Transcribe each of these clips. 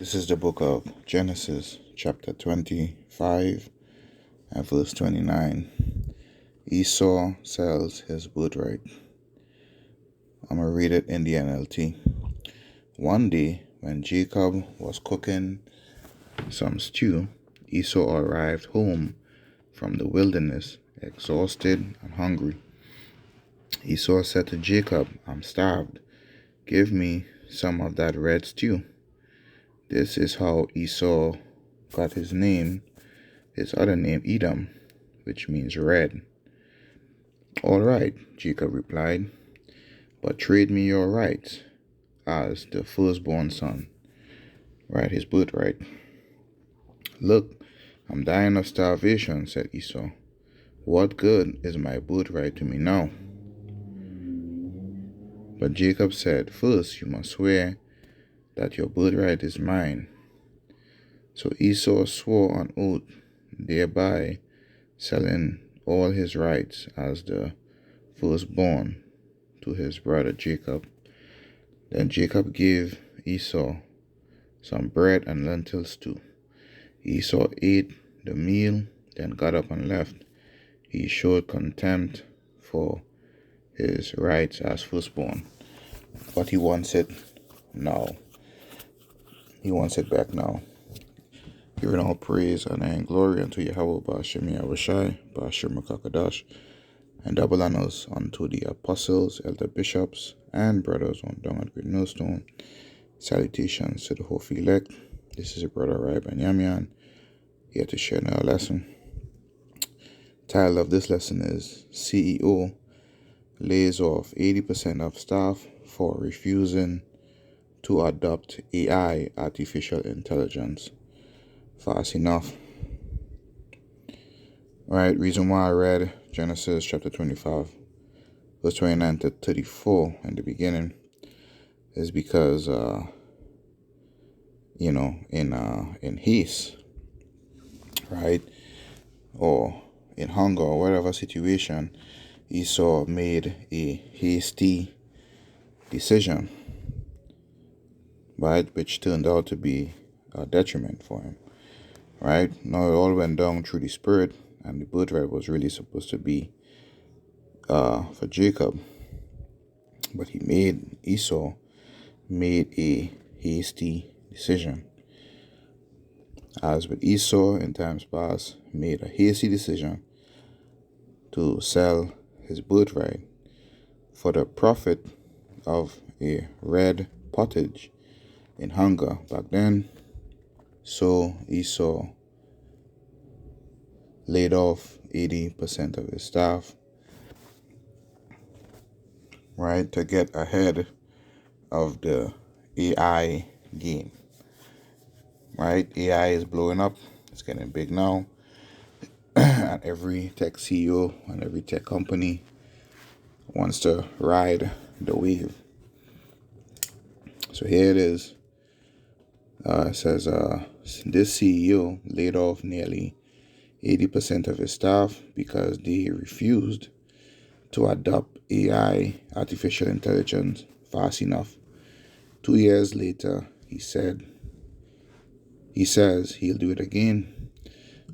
This is the book of Genesis, chapter 25 and verse 29. Esau sells his birthright. I'm going to read it in the NLT. One day, when Jacob was cooking some stew, Esau arrived home from the wilderness, exhausted and hungry. Esau said to Jacob, "I'm starved. Give me some of that red stew." This is how Esau got his other name, Edom, which means red. "All right," Jacob replied, "but trade me your rights as the firstborn son," right, his birthright. "Look, I'm dying of starvation," said Esau. "What good is my birthright to me now?" But Jacob said, "First, you must swear that your birthright is mine." So Esau swore on oath, thereby selling all his rights as the firstborn to his brother Jacob. Then Jacob gave Esau some bread and lentil stew. Esau ate the meal, then got up and left. He showed contempt for his rights as firstborn, but he wants it now. He wants it back now. Giving all praise, honor, and glory unto Yahweh Ba'ashem Yahushai, Ba'ashem Makakadash, and double honors unto the apostles, elder bishops, and brothers on down at Great Millstone. Salutations to the whole elect. This is your brother Rai Yamian, here to share another lesson. Title of this lesson is CEO lays off 80% of staff for refusing to adopt AI, artificial intelligence, fast enough. Alright, reason why I read Genesis chapter 25, verse 29 to 34 in the beginning is because, in haste, right, or in hunger or whatever situation, Esau made a hasty decision, right, which turned out to be a detriment for him, right? Now it all went down through the spirit, and the birthright was really supposed to be for Jacob, but Esau made a hasty decision. As with Esau in times past, made a hasty decision to sell his birthright for the profit of a red pottage in hunger back then. So Esau laid off 80% of his staff, right, to get ahead of the AI game, right? AI is blowing up. It's getting big now. And every tech CEO and every tech company wants to ride the wave. So here it is. It says this CEO laid off nearly 80% of his staff because they refused to adopt AI, artificial intelligence, fast enough. 2 years later, he says he'll do it again.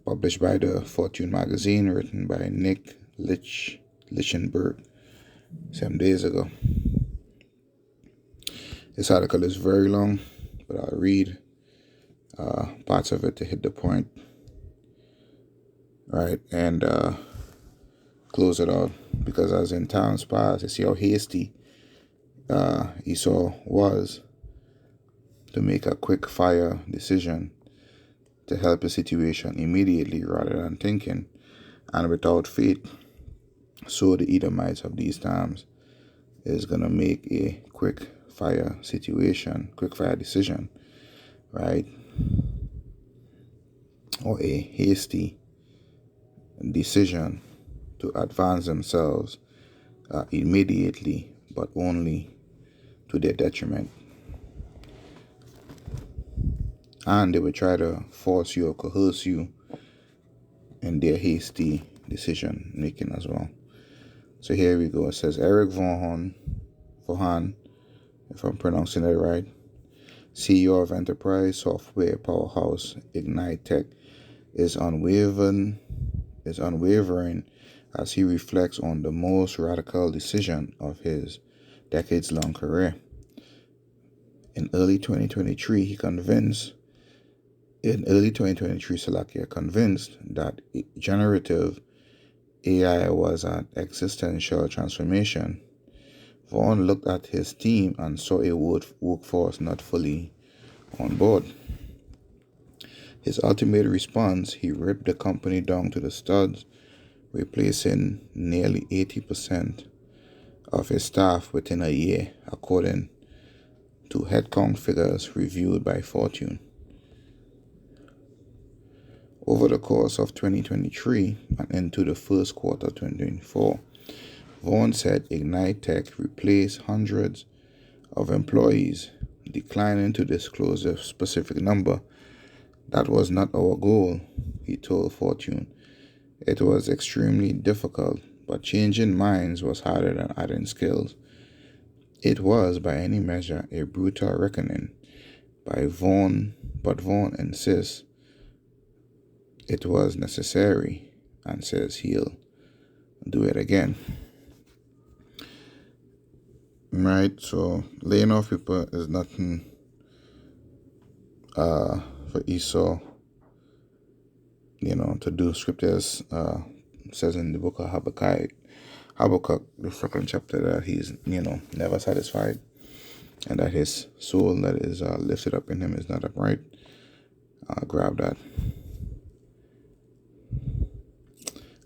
Published by the Fortune magazine, written by Nick Lichtenberg 7 days ago. This article is very long, but I'll read parts of it to hit the point, right, and close it out, because as in times past, you see how hasty Esau was to make a quick fire decision to help the situation immediately rather than thinking and without faith. So the Edomites of these times is going to make a quick fire decision, right, or a hasty decision to advance themselves immediately, but only to their detriment. And they will try to force you or coerce you in their hasty decision making as well. So here we go. It says Eric Vaughan, if I'm pronouncing it right, CEO of enterprise software powerhouse Ignite Tech, is unwavering as he reflects on the most radical decision of his decades-long career. In early 2023, Salakia convinced that generative AI was an existential transformation. Vaughan looked at his team and saw a workforce not fully on board. His ultimate response, he ripped the company down to the studs, replacing nearly 80% of his staff within a year, according to headcount figures reviewed by Fortune. Over the course of 2023 and into the first quarter of 2024, Vaughan said Ignite Tech replaced hundreds of employees, declining to disclose a specific number. That was not our goal, he told Fortune. It was extremely difficult, but changing minds was harder than adding skills. It was, by any measure, a brutal reckoning. But Vaughan insists it was necessary and says he'll do it again. Right, so laying off people is nothing for Esau, to do. Scriptures says in the book of Habakkuk, the second chapter, that he's, never satisfied, and that his soul that is lifted up in him is not upright. Grab that.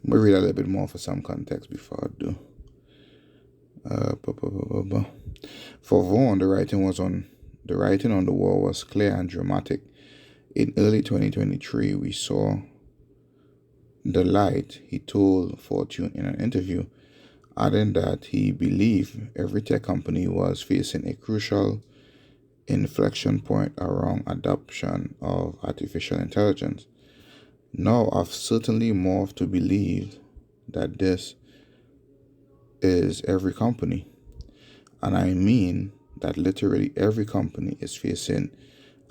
I'm going to read a little bit more for some context before I do. For Vaughan, the writing on the wall was clear and dramatic. In early 2023, we saw the light, he told Fortune in an interview, adding that he believed every tech company was facing a crucial inflection point around adoption of artificial intelligence. Now I've certainly morphed to believe that this is every company. And I mean that literally every company is facing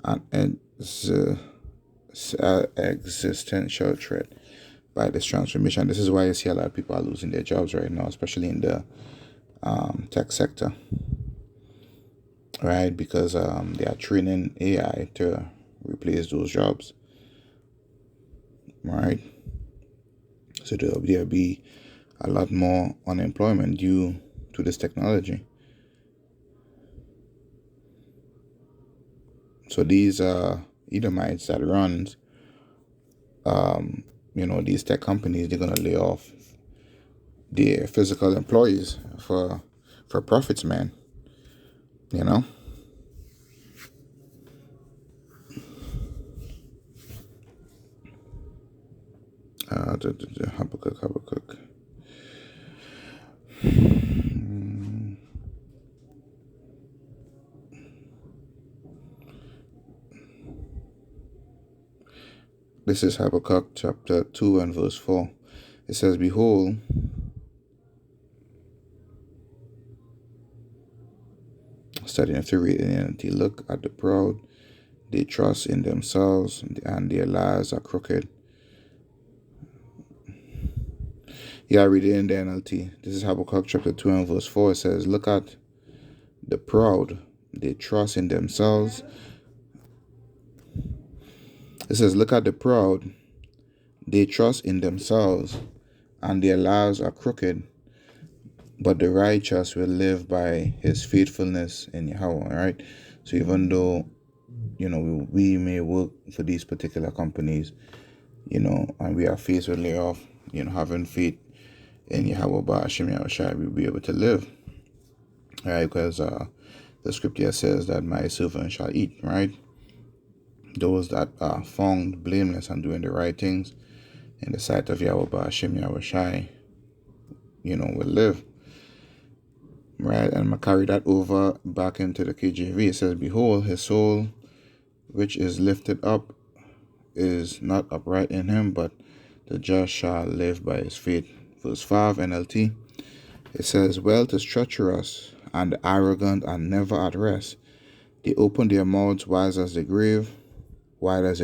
an existential threat by this transformation. This is why you see a lot of people are losing their jobs right now, especially in the tech sector, right? Because they are training AI to replace those jobs, right? So there'll be a lot more unemployment due to this technology. So these Edomites that runs, these tech companies, they're gonna lay off their physical employees for profits, man. Habakkuk. This is Habakkuk chapter 2 and verse 4. It says, Behold, studying to read in NLT, look at the proud, they trust in themselves, and their lives are crooked. Yeah, I read it in the NLT. This is Habakkuk chapter 2 and verse 4. It says, Look at the proud, they trust in themselves. It says, Look at the proud, they trust in themselves, and their lives are crooked. But the righteous will live by his faithfulness in Yahweh, right? So even though, we may work for these particular companies, and we are faced with layoff, having faith in Yahweh Ba'Hashem Yahushai, we'll be able to live, right? Because the scripture says that my servant shall eat, right? Those that are found blameless and doing the right things in the sight of Yahweh Ba'Hashem Yahushai, will live. Right, and I'm going to carry that over back into the KJV. It says, Behold, his soul, which is lifted up, is not upright in him, but the just shall live by his faith. Verse 5, NLT. It says, Wealth is treacherous, and the arrogant are never at rest. They open their mouths wide as a grave, and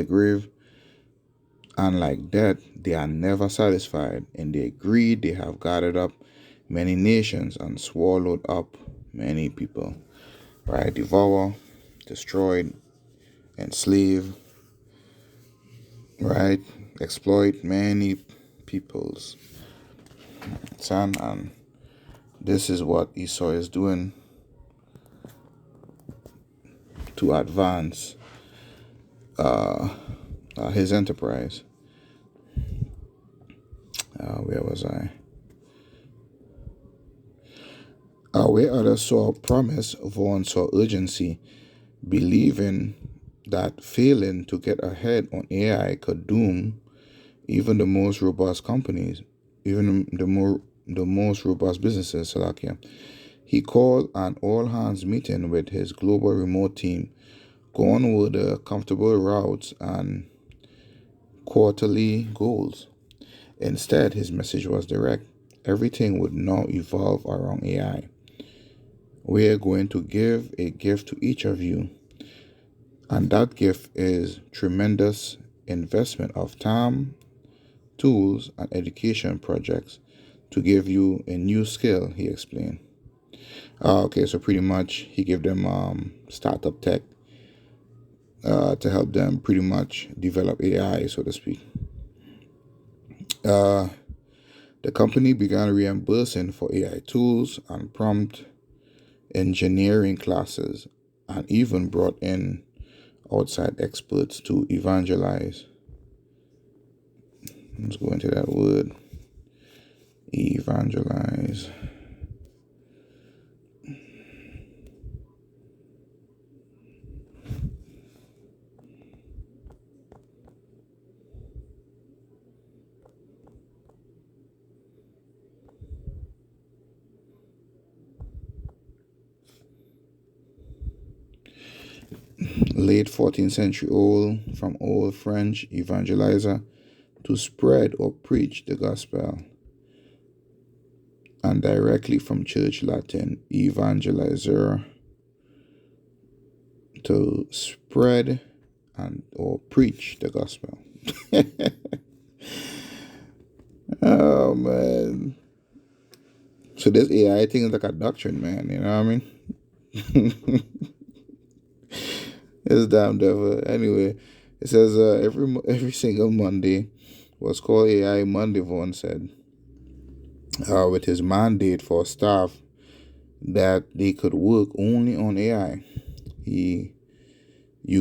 like that, they are never satisfied. In their greed, they have gathered up many nations and swallowed up many people. Right? Devour, destroyed, enslave, right? Exploit many peoples. Son, and this is what Esau is doing to advance his enterprise. Where was I? Where others saw promise, Vaughan saw urgency, believing that failing to get ahead on AI could doom even the most robust companies, even the most robust businesses. Salakia. He called an all-hands meeting with his global remote team, going over the comfortable routes and quarterly goals. Instead, his message was direct. Everything would now evolve around AI. We are going to give a gift to each of you, and that gift is tremendous investment of time, tools, and education projects to give you a new skill, he explained. Okay, so pretty much he gave them startup tech to help them pretty much develop AI, so to speak. The company began reimbursing for AI tools and prompt engineering classes, and even brought in outside experts to evangelize. Let's go into that word. Evangelize. Late 14th century from old French evangelizer, to spread or preach the gospel, and directly from Church Latin evangelizer, to spread and or preach the gospel. Oh man. So this AI thing is like a doctrine, man, you know what I mean? It's damn devil. Anyway, it says every single Monday was called AI Monday, Vaughan said, with his mandate for staff that they could work only on AI. You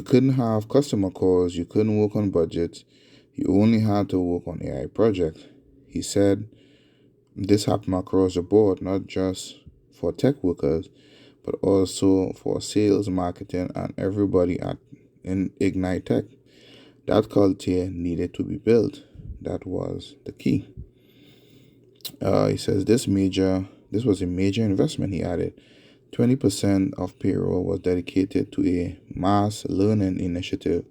couldn't have customer calls, you couldn't work on budgets, you only had to work on AI projects. He said this happened across the board, not just for tech workers, but also for sales, marketing, and everybody in Ignite Tech. That culture needed to be built. That was the key. He says this was a major investment. He added, 20% of payroll was dedicated to a mass learning initiative,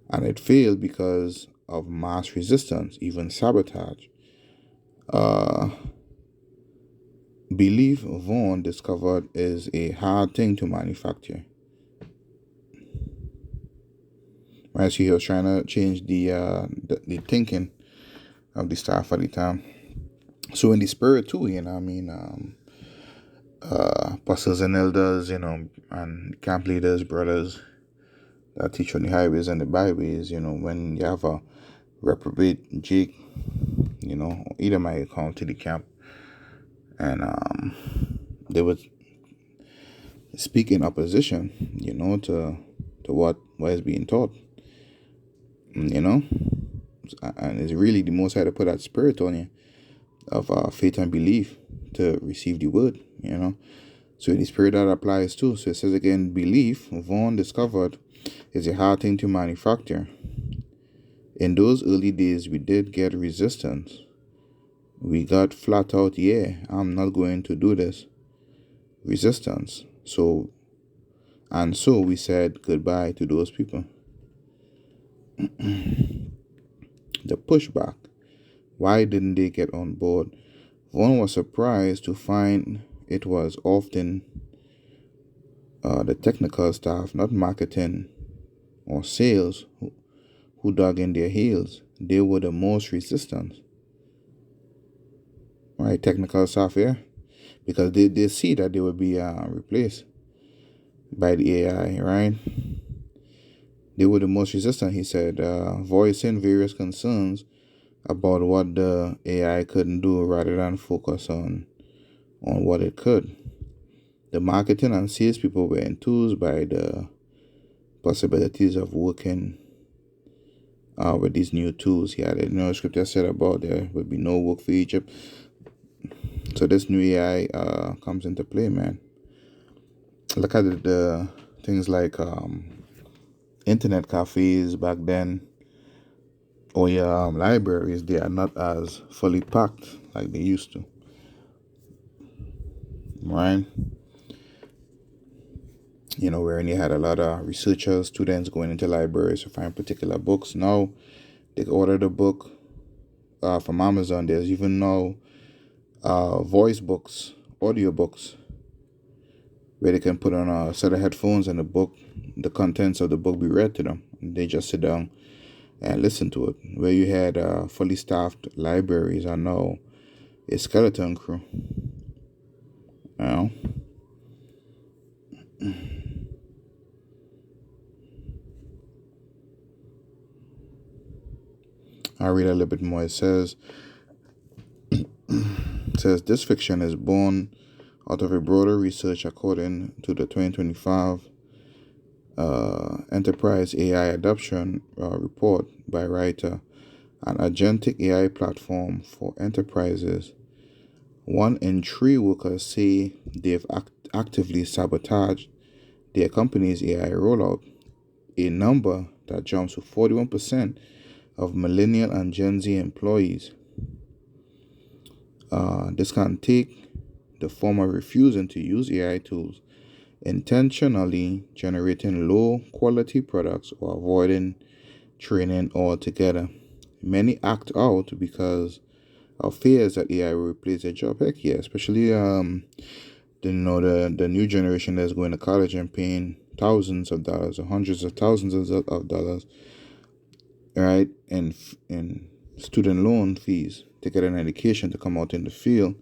and it failed because of mass resistance, even sabotage. Belief, Vaughan discovered, is a hard thing to manufacture. Right, so he was trying to change the thinking of the staff at the time. So in the spirit too, pastors and elders, and camp leaders, brothers that teach on the highways and the byways, when you have a reprobate Jake, either might come to the camp, and they would speak in opposition, to what is being taught, and it's really the Most High to put that spirit on you of faith and belief to receive the word, So the spirit that applies too. So it says again, belief, Vaughan discovered, is a hard thing to manufacture. In those early days, we did get resistance. We got flat out, yeah, I'm not going to do this. Resistance. So we said goodbye to those people. The pushback. Why didn't they get on board? Vaughan was surprised to find it was often the technical staff, not marketing or sales, who dug in their heels. They were the most resistant, right? Technical staff, yeah, because they see that they will be replaced by the AI, right? They were the most resistant, he said, voicing various concerns about what the AI couldn't do rather than focus on what it could. The marketing and sales people were enthused by the possibilities of working with these new tools. Yeah, the scripture said about there would be no work for Egypt. So this new AI comes into play, man. Look at the things like internet cafes back then, or your libraries. They are not as fully packed like they used to, right? Wherein you had a lot of researchers, students going into libraries to find particular books. Now they order the book from Amazon. There's even now voice books, audio books, where they can put on a set of headphones and the contents of the book be read to them. And they just sit down and listen to it. Where you had fully staffed libraries are now a skeleton crew. You know? I'll read a little bit more. It says, this fiction is born out of a broader research according to the 2025 Enterprise AI Adoption Report by writer, an agentic AI platform for enterprises. 1 in 3 workers say they've actively sabotaged their company's AI rollout, a number that jumps to 41% of millennial and Gen Z employees. This can take the form of refusing to use AI tools, intentionally generating low quality products, or avoiding training altogether. Many act out because of fears that AI will replace their job. Heck yeah, especially the new generation that's going to college and paying thousands of dollars or hundreds of thousands of dollars, right, and student loan fees to get an education to come out in the field,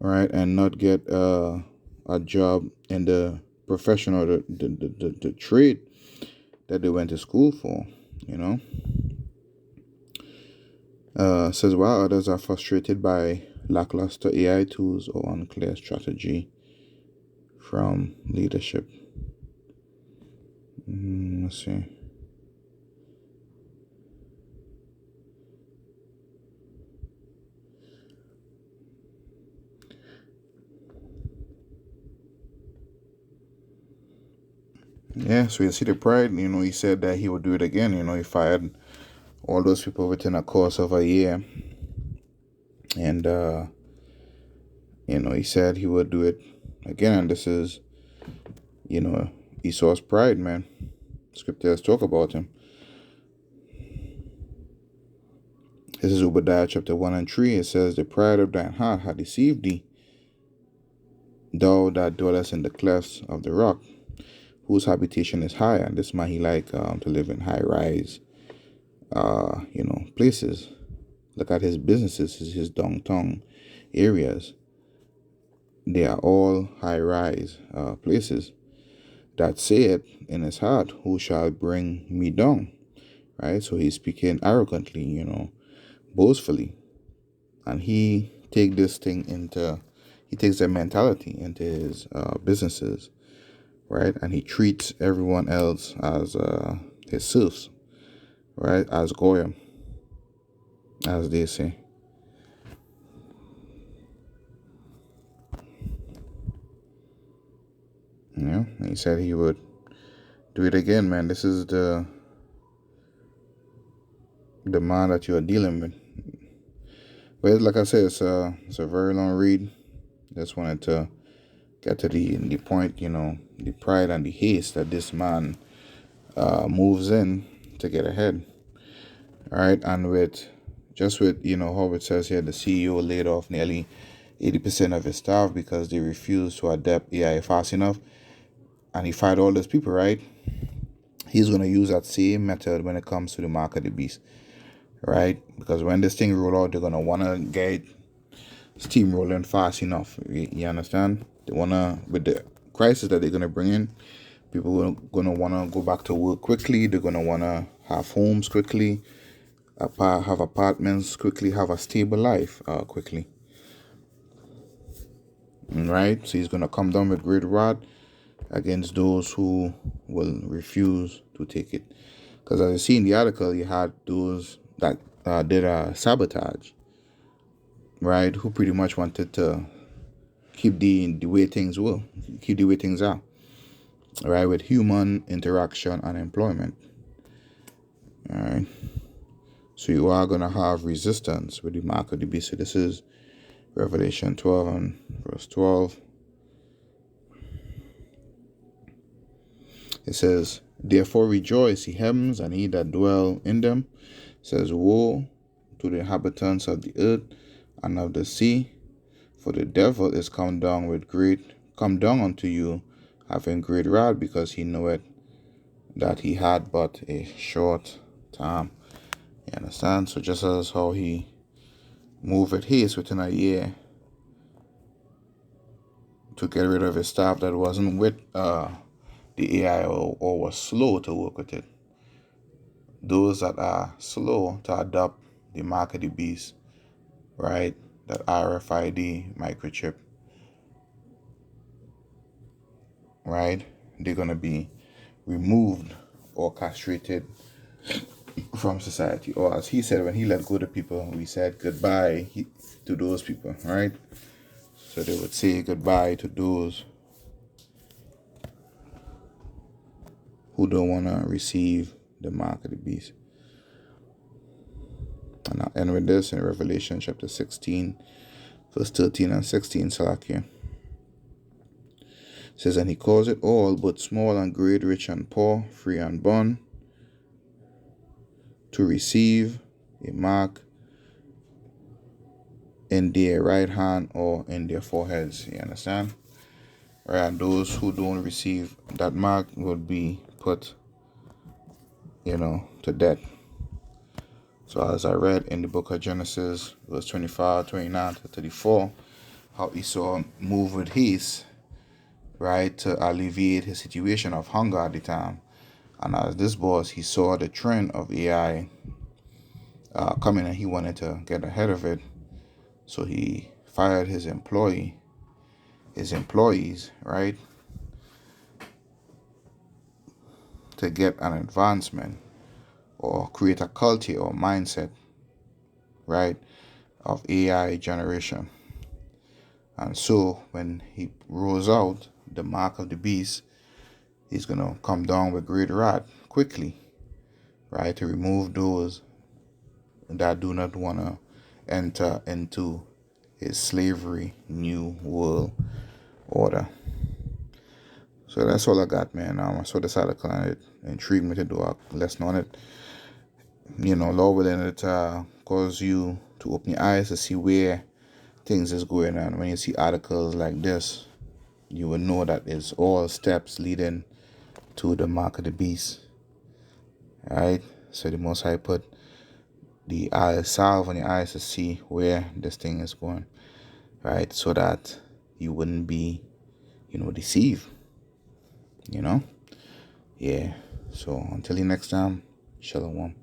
right, and not get a job in the profession or the trade that they went to school for, says while others are frustrated by lackluster AI tools or unclear strategy from leadership. Let's see. Yeah, so you see the pride, he said that he would do it again. He fired all those people within a course of a year. And, he said he would do it again. And this is, Esau's pride, man. Scriptures talk about him. This is Obadiah chapter 1 and 3. It says, the pride of thine heart hath deceived thee, thou that dwellest in the clefts of the rock, whose habitation is high. And this man, he like to live in high rise, places. Look at his businesses, his downtown areas. They are all high rise places. That saith in his heart, who shall bring me down? Right? So he's speaking arrogantly, boastfully. And he takes that mentality into his businesses, right? And he treats everyone else as his serfs, right? As goyim, as they say. He said he would do it again, man. This is the man that you're dealing with. But like I said, it's a very long read. Just wanted to get to the point, the pride and the haste that this man moves in to get ahead. All right, and with how it says here, the CEO laid off nearly 80% of his staff because they refused to adapt AI fast enough. and he fired all those people, right? He's going to use that same method when it comes to the mark of the beast, right? Because when this thing roll out, they're going to want to get steam rolling fast enough. You understand? They want to, with the crisis that they're going to bring in, people are going to want to go back to work quickly. They're going to want to have homes quickly, have apartments quickly, have a stable life quickly. Right? So he's going to come down with great wrath against those who will refuse to take it. Because as you see in the article, you had those that did a sabotage, right? Who pretty much wanted to keep the way things were, keep the way things are, right? With human interaction and employment, all right? So you are going to have resistance with the mark of the beast. So this is Revelation 12 and verse 12. It says, "Therefore rejoice, ye heavens, and ye that dwell in them." It says, "Woe to the inhabitants of the earth and of the sea, for the devil is come down unto you, having great wrath, because he knoweth that he had but a short time." You understand? So just as how he moved at haste within a year to get rid of his staff that wasn't with the AI, or was slow to work with it, those that are slow to adopt the mark of the beast, right? That RFID microchip, right? They're going to be removed or castrated from society. Or as he said, when he let go of the people, we said goodbye to those people, right? So they would say goodbye to those who don't want to receive the mark of the beast. And I'll end with this in Revelation chapter 16, verse 13 and 16, Salakia. It says, "And he calls it all, both small and great, rich and poor, free and bond, to receive a mark in their right hand or in their foreheads." You understand? Right? And those who don't receive that mark will be put, to death. So as I read in the book of Genesis, verse 25, 29 to 34, how Esau moved with haste, right, to alleviate his situation of hunger at the time. And as this boss, he saw the trend of AI coming, and he wanted to get ahead of it. So he fired his employees, right, to get an advancement or create a culture or mindset, right, of AI generation. And so when he rolls out the mark of the beast, he's going to come down with great wrath quickly, right, to remove those that do not want to enter into his slavery new world order. So that's all I got, man. I saw this article and it intrigued me to do a lesson on it. Lord willing, it cause you to open your eyes to see where things is going on. When you see articles like this, you will know that it's all steps leading to the mark of the beast. Alright? So the Most High put the salve on your eyes to see where this thing is going. Right? So that you wouldn't be, deceived. Yeah. So until the next time, Shalom.